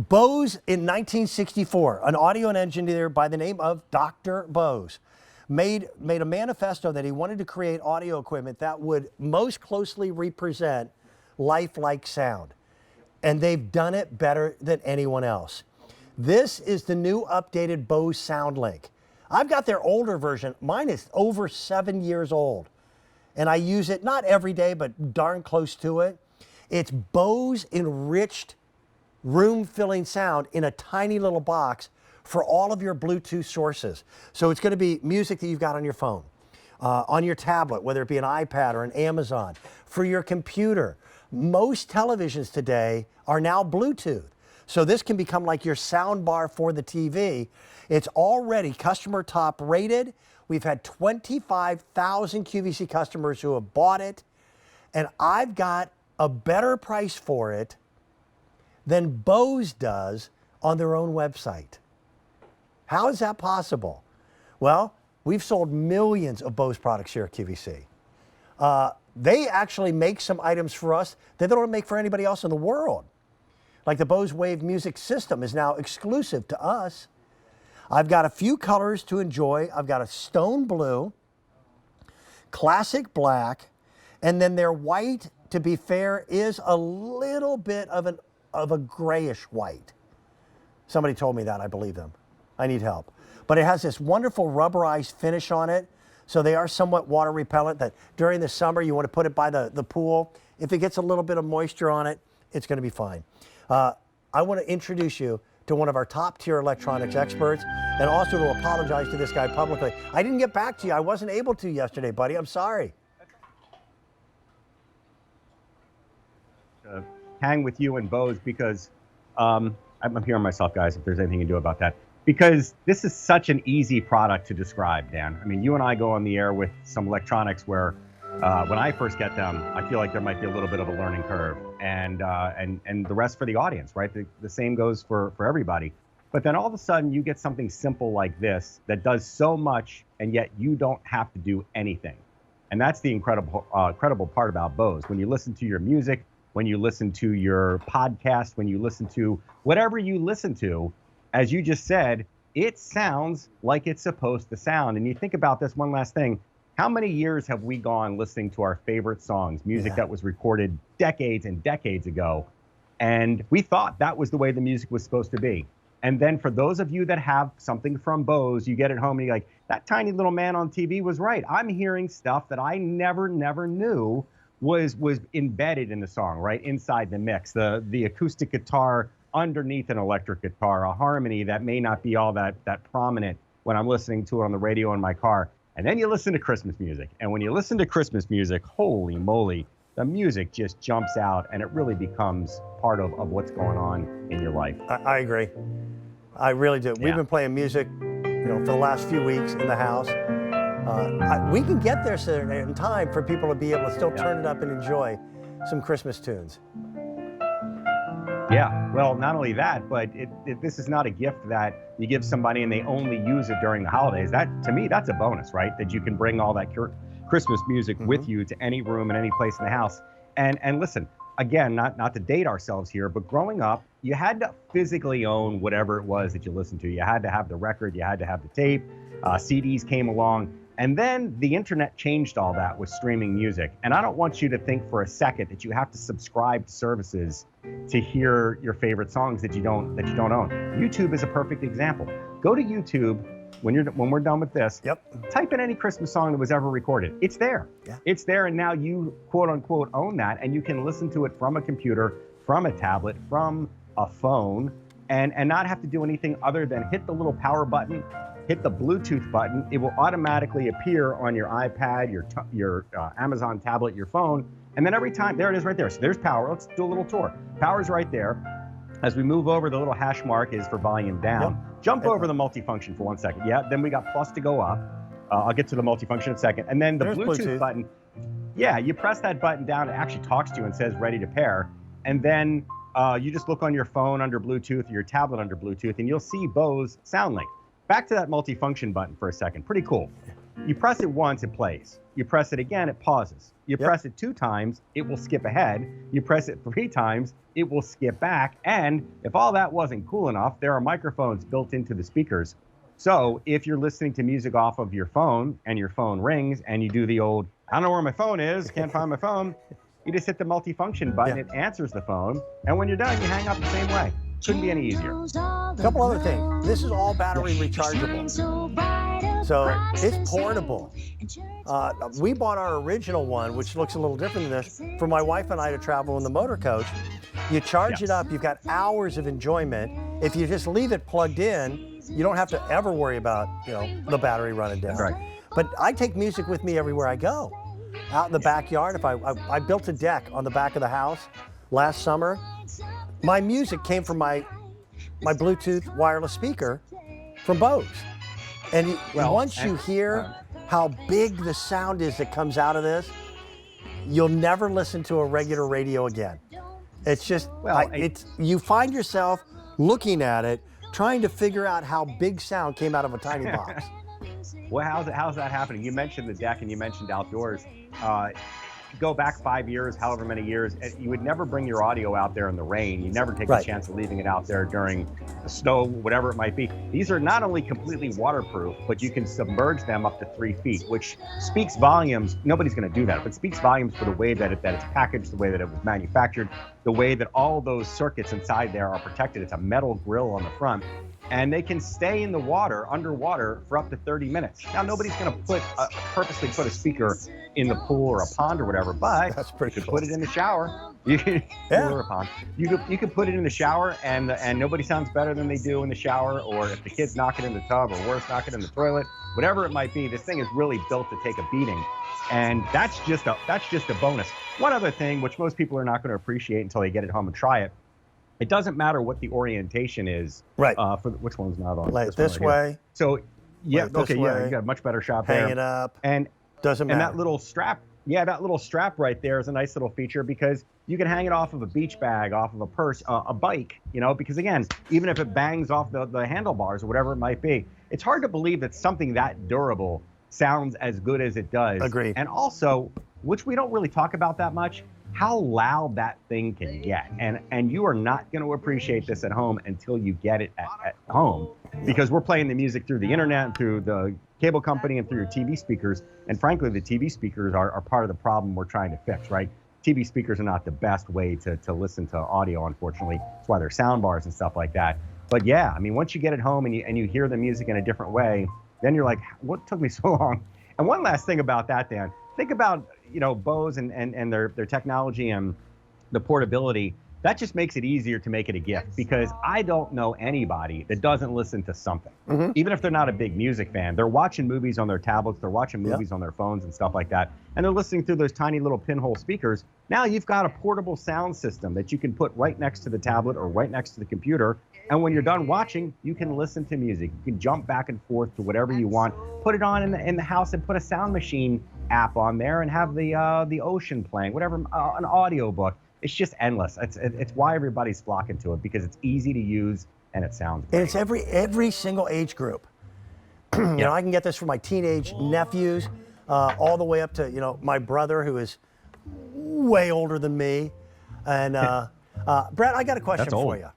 Bose in 1964, an audio engineer by the name of Dr. Bose, made a manifesto that he wanted to create audio equipment that would most closely represent lifelike sound. And they've done it better than anyone else. This is the new updated Bose SoundLink. I've got their older version. Mine is over 7 years old. And I use it not every day, but darn close to it. It's Bose enriched room-filling sound in a tiny little box for all of your Bluetooth sources. So it's going to be music that you've got on your phone, on your tablet, whether it be an iPad or an Amazon, for your computer. Most televisions today are now Bluetooth. So this can become like your sound bar for the TV. It's already customer top rated. We've had 25,000 QVC customers who have bought it. And I've got a better price for it than Bose does on their own website. How is that possible? Well, we've sold millions of Bose products here at QVC. They actually make some items for us that they don't make for anybody else in the world. Like the Bose Wave Music System is now exclusive to us. I've got a few colors to enjoy. I've got a stone blue, classic black, and then their white, to be fair, is a little bit of a grayish white. Somebody told me that, I believe them. I need help. But it has this wonderful rubberized finish on it. So they are somewhat water repellent, that during the summer you want to put it by the pool. If it gets a little bit of moisture on it, it's going to be fine. I want to introduce you to one of our top tier electronics experts, and also to apologize to this guy publicly. I didn't get back to you. I wasn't able to yesterday, buddy. I'm sorry. Hang with you and Bose because I'm hearing myself, guys, if there's anything you can do about that. Because this is such an easy product to describe, Dan. I mean, you and I go on the air with some electronics where when I first get them, I feel like there might be a little bit of a learning curve, and the rest for the audience, right? The same goes for everybody. But then all of a sudden you get something simple like this that does so much, and yet you don't have to do anything. And that's the incredible part about Bose. When you listen to your music, when you listen to your podcast, when you listen to whatever you listen to, as you just said, it sounds like it's supposed to sound. And you think about this one last thing. How many years have we gone listening to our favorite songs, music that was recorded decades and decades ago, and we thought that was the way the music was supposed to be? And then for those of you that have something from Bose, you get it home and you're like, that tiny little man on TV was right. I'm hearing stuff that I never knew was embedded in the song, right? Inside the mix, the acoustic guitar underneath an electric guitar, a harmony that may not be all that prominent when I'm listening to it on the radio in my car. And then you listen to Christmas music. And when you listen to Christmas music, holy moly, the music just jumps out and it really becomes part of what's going on in your life. I agree. I really do. We've been playing music, for the last few weeks in the house. We can get there in time for people to be able to still turn it up and enjoy some Christmas tunes. Yeah, well, not only that, but this is not a gift that you give somebody and they only use it during the holidays. That, to me, that's a bonus, right? That you can bring all that Christmas music with you to any room and any place in the house. And listen, again, not to date ourselves here, but growing up, you had to physically own whatever it was that you listened to. You had to have the record, you had to have the tape, CDs came along. And then the internet changed all that with streaming music. And I don't want you to think for a second that you have to subscribe to services to hear your favorite songs that you don't own. YouTube is a perfect example. Go to YouTube when we're done with this. Type in any Christmas song that was ever recorded. It's there. It's there, and now you quote unquote own that, and you can listen to it from a computer, from a tablet, from a phone, and not have to do anything other than hit the little power button, hit the Bluetooth button. It will automatically appear on your iPad, your Amazon tablet, your phone, and then every time, there it is right there. So there's power. Let's do a little tour. Power's right there. As we move over, the little hash mark is for volume down. Jump over the multifunction for 1 second. Then we got plus to go up. I'll get to the multifunction in a second. And then the Bluetooth button, you press that button down, it actually talks to you and says ready to pair. And then you just look on your phone under Bluetooth or your tablet under Bluetooth, and you'll see Bose SoundLink. Back to that multifunction button for a second. Pretty cool. You press it once, it plays. You press it again, it pauses. You press it 2 times, it will skip ahead. You press it 3 times, it will skip back. And if all that wasn't cool enough, there are microphones built into the speakers. So if you're listening to music off of your phone and your phone rings and you do the old, I don't know where my phone is, can't find my phone, you just hit the multifunction button, it answers the phone, and when you're done, you hang up the same way. Couldn't be any easier. A couple other things. This is all battery rechargeable. So it's portable. We bought our original one, which looks a little different than this, for my wife and I to travel in the motor coach. You charge it up, you've got hours of enjoyment. If you just leave it plugged in, you don't have to ever worry about, the battery running down. Right. But I take music with me everywhere I go. Out in the backyard, if I built a deck on the back of the house last summer. My music came from my Bluetooth wireless speaker from Bose. And once you hear how big the sound is that comes out of this, you'll never listen to a regular radio again. It's just, you find yourself looking at it, trying to figure out how big sound came out of a tiny box. Well, how's that happening? You mentioned the deck and you mentioned outdoors. Go back 5 years, however many years, you would never bring your audio out there in the rain. You never take a chance of leaving it out there during the snow, whatever it might be. These are not only completely waterproof, but you can submerge them up to 3 feet, which speaks volumes. Nobody's going to do that, but speaks volumes for the way that it's packaged, the way that it was manufactured, the way that all those circuits inside there are protected. It's a metal grill on the front. And they can stay in the water, underwater, for up to 30 minutes. Now, nobody's going to purposely put a speaker in the pool or a pond or whatever, but that's pretty you could cool. Put it in the shower. You can, or a pond. You could put it in the shower, and nobody sounds better than they do in the shower, or if the kids knock it in the tub, or worse, knock it in the toilet, whatever it might be. This thing is really built to take a beating, and that's just a bonus. One other thing, which most people are not going to appreciate until they get it home and try it. It doesn't matter what the orientation is. Right. For which one's not on. Lay it this way. So, yeah, okay, you got a much better shot there. Hang it up. And doesn't matter. And that little strap, that little strap right there is a nice little feature because you can hang it off of a beach bag, off of a purse, a bike, because again, even if it bangs off the handlebars or whatever it might be, it's hard to believe that something that durable sounds as good as it does. Agreed. And also, which we don't really talk about that much, how loud that thing can get. And you are not going to appreciate this at home until you get it at home, because we're playing the music through the internet and through the cable company and through your TV speakers. And frankly, the TV speakers are part of the problem we're trying to fix, right? TV speakers are not the best way to listen to audio, unfortunately. That's why they're sound bars and stuff like that. But yeah, I mean, once you get it home and you hear the music in a different way, then you're like, what took me so long? And one last thing about that, Dan, think about, Bose and their technology and the portability. That just makes it easier to make it a gift, because I don't know anybody that doesn't listen to something. Mm-hmm. Even if they're not a big music fan, they're watching movies on their tablets, they're watching movies on their phones and stuff like that, and they're listening through those tiny little pinhole speakers. Now you've got a portable sound system that you can put right next to the tablet or right next to the computer, and when you're done watching, you can listen to music. You can jump back and forth to whatever you want, put it on in the house and put a sound machine app on there and have the ocean playing, whatever, an audio book. It's just endless. It's why everybody's flocking to it, because it's easy to use and it sounds great. And it's every single age group. I can get this for my teenage nephews, all the way up to my brother, who is way older than me. And Brett, I got a question for you.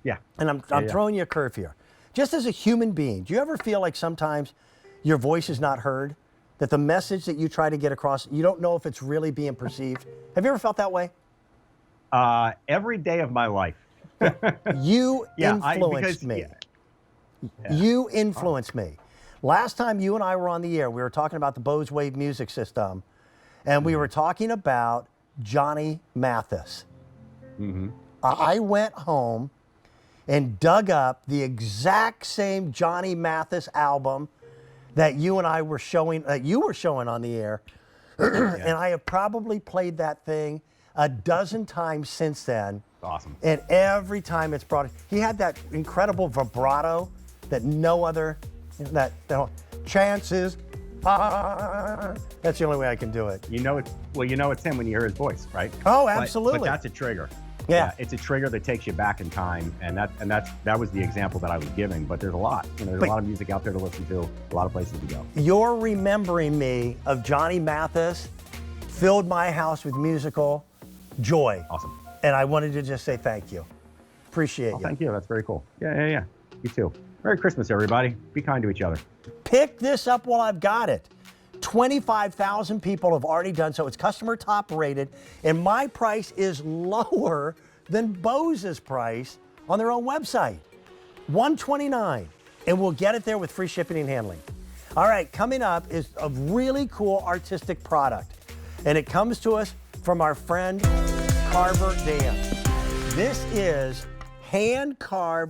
Yeah. And I'm throwing you a curve here. Just as a human being, do you ever feel like sometimes your voice is not heard? That the message that you try to get across, you don't know if it's really being perceived? Have you ever felt that way? Every day of my life. You influenced me. You influenced me. Last time you and I were on the air, we were talking about the Bose Wave music system, and we were talking about Johnny Mathis. Mm-hmm. I went home and dug up the exact same Johnny Mathis album that you and I were showing, that you were showing on the air, and I have probably played that thing a dozen times since then. Awesome. And every time it's brought, he had that incredible vibrato that no other, chances are. That's the only way I can do it. It's him when you hear his voice, right? Oh, absolutely. But that's a trigger. Yeah. It's a trigger that takes you back in time, and that was the example that I was giving. But there's a lot. There's a lot of music out there to listen to, a lot of places to go. You're remembering me of Johnny Mathis, filled my house with musical joy. Awesome. And I wanted to just say thank you. Appreciate you. Thank you. That's very cool. Yeah. You too. Merry Christmas, everybody. Be kind to each other. Pick this up while I've got it. 25,000 people have already done so. It's customer top rated, and my price is lower than Bose's price on their own website. $129, and we'll get it there with free shipping and handling. All right, coming up is a really cool artistic product, and it comes to us from our friend Carver Dan. This is hand-carved